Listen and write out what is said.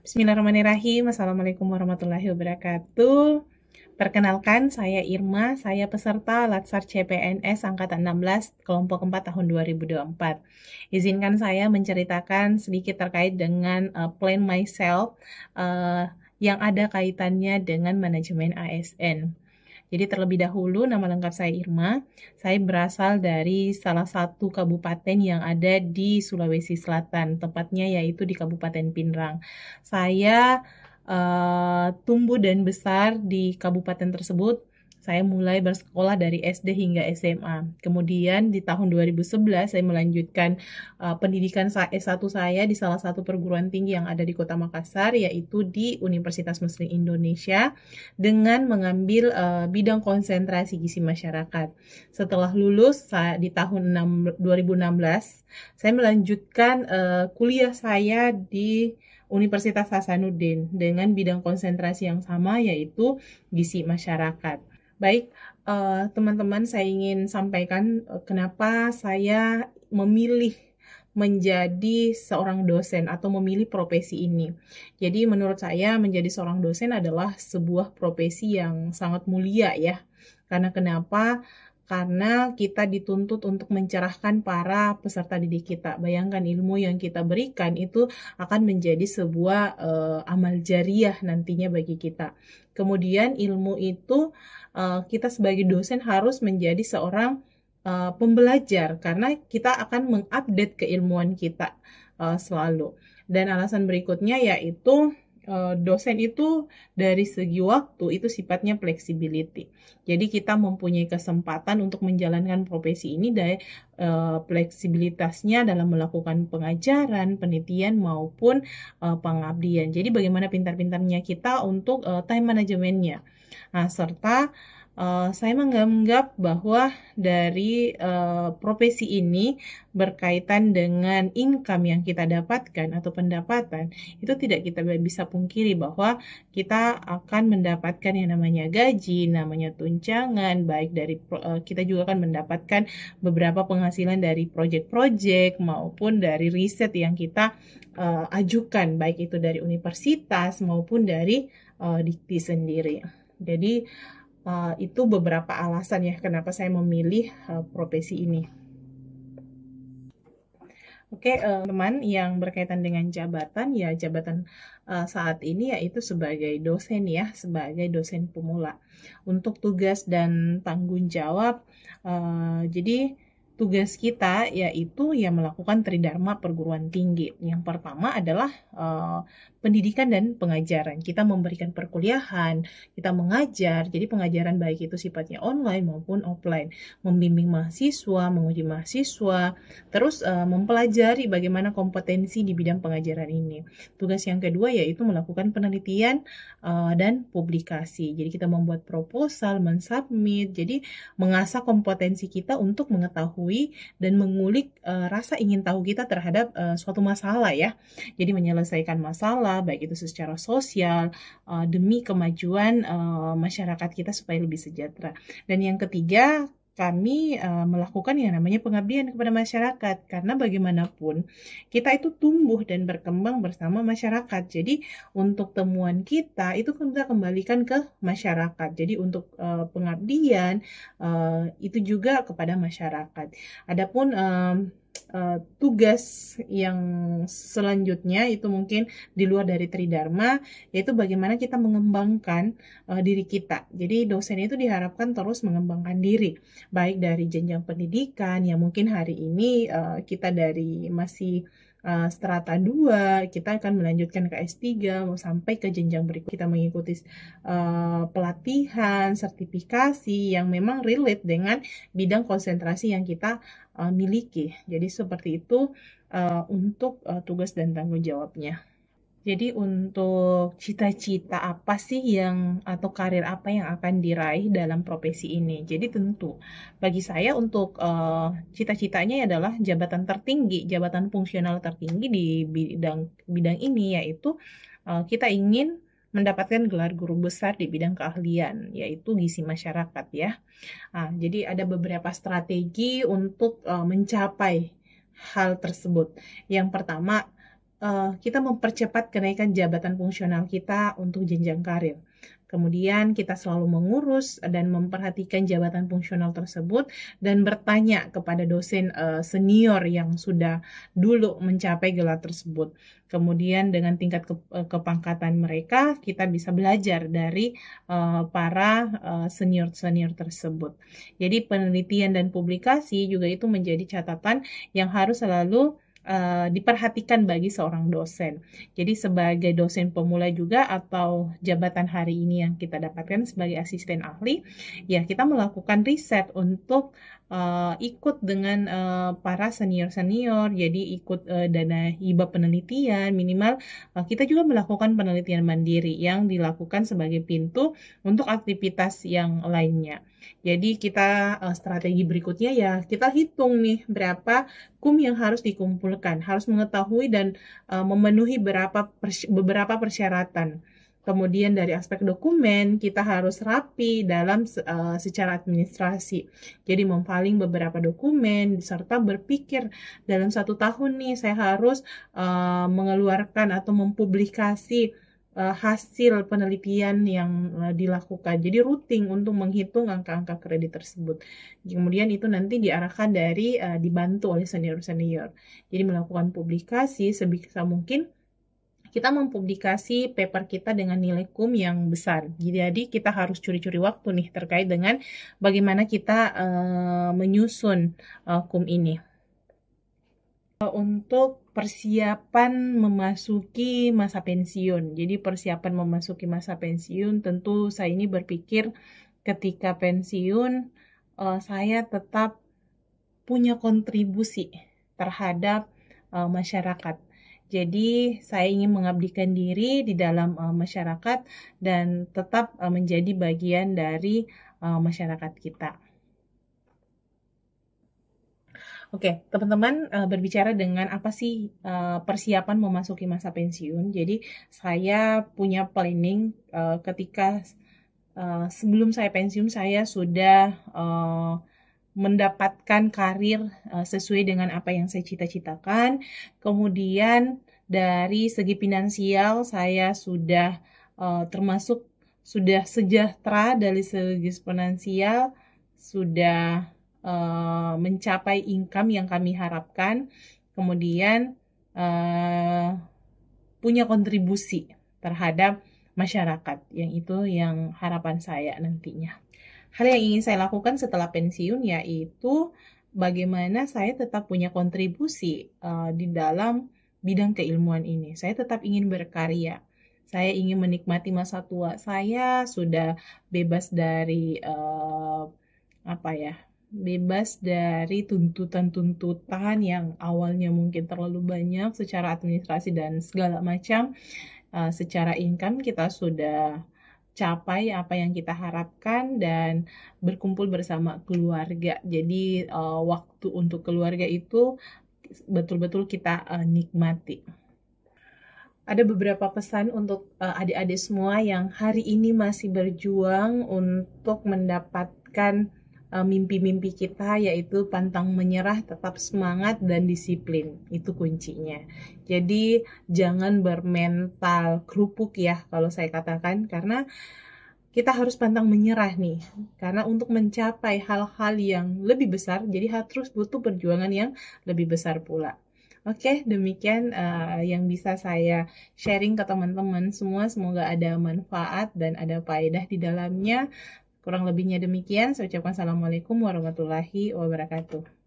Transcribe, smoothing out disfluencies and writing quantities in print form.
Bismillahirrahmanirrahim. Assalamualaikum warahmatullahi wabarakatuh. Perkenalkan, saya Irma, saya peserta Latsar CPNS Angkatan 16, kelompok 4 tahun 2024. Izinkan saya menceritakan sedikit terkait dengan plan myself yang ada kaitannya dengan manajemen ASN. Jadi terlebih dahulu, nama lengkap saya Irma. Saya berasal dari salah satu kabupaten yang ada di Sulawesi Selatan, tepatnya yaitu di Kabupaten Pinrang. Saya tumbuh dan besar di kabupaten tersebut. Saya mulai bersekolah dari SD hingga SMA. Kemudian di tahun 2011 saya melanjutkan pendidikan S1 saya di salah satu perguruan tinggi yang ada di Kota Makassar, yaitu di Universitas Muslim Indonesia, dengan mengambil bidang konsentrasi gizi masyarakat. Setelah lulus di tahun 2016, saya melanjutkan kuliah saya di Universitas Hasanuddin dengan bidang konsentrasi yang sama, yaitu gizi masyarakat. Baik, teman-teman, saya ingin sampaikan kenapa saya memilih menjadi seorang dosen atau memilih profesi ini. Jadi menurut saya menjadi seorang dosen adalah sebuah profesi yang sangat mulia ya. Karena kenapa? Karena kita dituntut untuk mencerahkan para peserta didik kita. Bayangkan ilmu yang kita berikan itu akan menjadi sebuah amal jariah nantinya bagi kita. Kemudian ilmu itu kita sebagai dosen harus menjadi seorang pembelajar karena kita akan mengupdate keilmuan kita selalu. Dan alasan berikutnya yaitu dosen itu dari segi waktu itu sifatnya flexibility. Jadi kita mempunyai kesempatan untuk menjalankan profesi ini dari fleksibilitasnya dalam melakukan pengajaran, penelitian maupun pengabdian. Jadi bagaimana pintar-pintarnya kita untuk time manajemennya. Nah, serta saya menganggap bahwa dari profesi ini berkaitan dengan income yang kita dapatkan atau pendapatan, itu tidak kita bisa pungkiri bahwa kita akan mendapatkan yang namanya gaji, namanya tunjangan, baik dari kita juga akan mendapatkan beberapa penghasilan dari proyek-proyek maupun dari riset yang kita ajukan, baik itu dari universitas maupun dari dikti sendiri. Jadi itu beberapa alasan ya kenapa saya memilih profesi ini. Oke, teman yang berkaitan dengan jabatan, ya jabatan saat ini yaitu sebagai dosen ya, sebagai dosen pemula. Untuk tugas dan tanggung jawab, jadi tugas kita yaitu ya melakukan tridharma perguruan tinggi. Yang pertama adalah pendidikan dan pengajaran. Kita memberikan perkuliahan, kita mengajar, jadi pengajaran baik itu sifatnya online maupun offline, membimbing mahasiswa, menguji mahasiswa, terus mempelajari bagaimana kompetensi di bidang pengajaran ini. Tugas yang kedua yaitu melakukan penelitian dan publikasi. Jadi kita membuat proposal, mensubmit, jadi mengasah kompetensi kita untuk mengetahui dan mengulik rasa ingin tahu kita terhadap suatu masalah ya. Jadi menyelesaikan masalah, baik itu secara sosial, demi kemajuan masyarakat kita supaya lebih sejahtera. Dan yang ketiga, kami melakukan yang namanya pengabdian kepada masyarakat, karena bagaimanapun kita itu tumbuh dan berkembang bersama masyarakat. Jadi untuk temuan kita itu kita kembalikan ke masyarakat. Jadi untuk pengabdian itu juga kepada masyarakat. Adapun tugas yang selanjutnya itu mungkin di luar dari tridharma, yaitu bagaimana kita mengembangkan diri kita. Jadi dosen itu diharapkan terus mengembangkan diri, baik dari jenjang pendidikan yang mungkin hari ini kita dari masih strata 2, kita akan melanjutkan ke S3 sampai ke jenjang berikut. Kita mengikuti pelatihan, sertifikasi yang memang relate dengan bidang konsentrasi yang kita miliki. Jadi seperti itu untuk tugas dan tanggung jawabnya. Jadi untuk cita-cita apa sih yang atau karir apa yang akan diraih dalam profesi ini? Jadi tentu bagi saya untuk cita-citanya adalah jabatan tertinggi, jabatan fungsional tertinggi di bidang ini, yaitu kita ingin mendapatkan gelar guru besar di bidang keahlian, yaitu gizi masyarakat ya. Nah, jadi ada beberapa strategi untuk mencapai hal tersebut. Yang pertama, kita mempercepat kenaikan jabatan fungsional kita untuk jenjang karir. Kemudian kita selalu mengurus dan memperhatikan jabatan fungsional tersebut dan bertanya kepada dosen senior yang sudah dulu mencapai gelar tersebut. Kemudian dengan tingkat kepangkatan mereka, kita bisa belajar dari para senior-senior tersebut. Jadi penelitian dan publikasi juga itu menjadi catatan yang harus selalu diperhatikan bagi seorang dosen. Jadi sebagai dosen pemula juga atau jabatan hari ini yang kita dapatkan sebagai asisten ahli, ya kita melakukan riset untuk ikut dengan para senior-senior, jadi ikut dana hibah penelitian, minimal kita juga melakukan penelitian mandiri yang dilakukan sebagai pintu untuk aktivitas yang lainnya. Jadi kita strategi berikutnya ya kita hitung nih berapa KUM yang harus dikumpulkan, harus mengetahui dan memenuhi beberapa persyaratan. Kemudian dari aspek dokumen, kita harus rapi dalam secara administrasi. Jadi memfiling beberapa dokumen, serta berpikir dalam 1 tahun nih saya harus mengeluarkan atau mempublikasi hasil penelitian yang dilakukan. Jadi rutin untuk menghitung angka-angka kredit tersebut. Kemudian itu nanti diarahkan dari dibantu oleh senior-senior. Jadi melakukan publikasi sebisa mungkin kita mempublikasi paper kita dengan nilai KUM yang besar. Jadi kita harus curi-curi waktu nih terkait dengan bagaimana kita menyusun KUM ini. Untuk persiapan memasuki masa pensiun. Jadi persiapan memasuki masa pensiun tentu saya ini berpikir ketika pensiun saya tetap punya kontribusi terhadap masyarakat. Jadi saya ingin mengabdikan diri di dalam masyarakat dan tetap menjadi bagian dari masyarakat kita. Oke, teman-teman berbicara dengan apa sih persiapan memasuki masa pensiun. Jadi saya punya planning ketika sebelum saya pensiun saya sudah mendapatkan karir sesuai dengan apa yang saya cita-citakan. Kemudian dari segi finansial saya sudah termasuk sudah sejahtera dari segi finansial, sudah mencapai income yang kami harapkan. Kemudian punya kontribusi terhadap masyarakat, yang itu yang harapan saya nantinya. Hal yang ingin saya lakukan setelah pensiun yaitu bagaimana saya tetap punya kontribusi di dalam bidang keilmuan ini. Saya tetap ingin berkarya. Saya ingin menikmati masa tua saya, sudah bebas dari bebas dari tuntutan-tuntutan yang awalnya mungkin terlalu banyak secara administrasi dan segala macam. Secara income kita sudah capai apa yang kita harapkan dan berkumpul bersama keluarga. Jadi waktu untuk keluarga itu betul-betul kita nikmati. Ada beberapa pesan untuk adik-adik semua yang hari ini masih berjuang untuk mendapatkan mimpi-mimpi kita, yaitu pantang menyerah, tetap semangat dan disiplin. Itu kuncinya. Jadi jangan bermental kerupuk ya kalau saya katakan, karena kita harus pantang menyerah nih. Karena untuk mencapai hal-hal yang lebih besar, jadi harus butuh perjuangan yang lebih besar pula. Oke, demikian yang bisa saya sharing ke teman-teman semua. Semoga ada manfaat dan ada faedah di dalamnya. Kurang lebihnya demikian. Saya ucapkan assalamualaikum warahmatullahi wabarakatuh.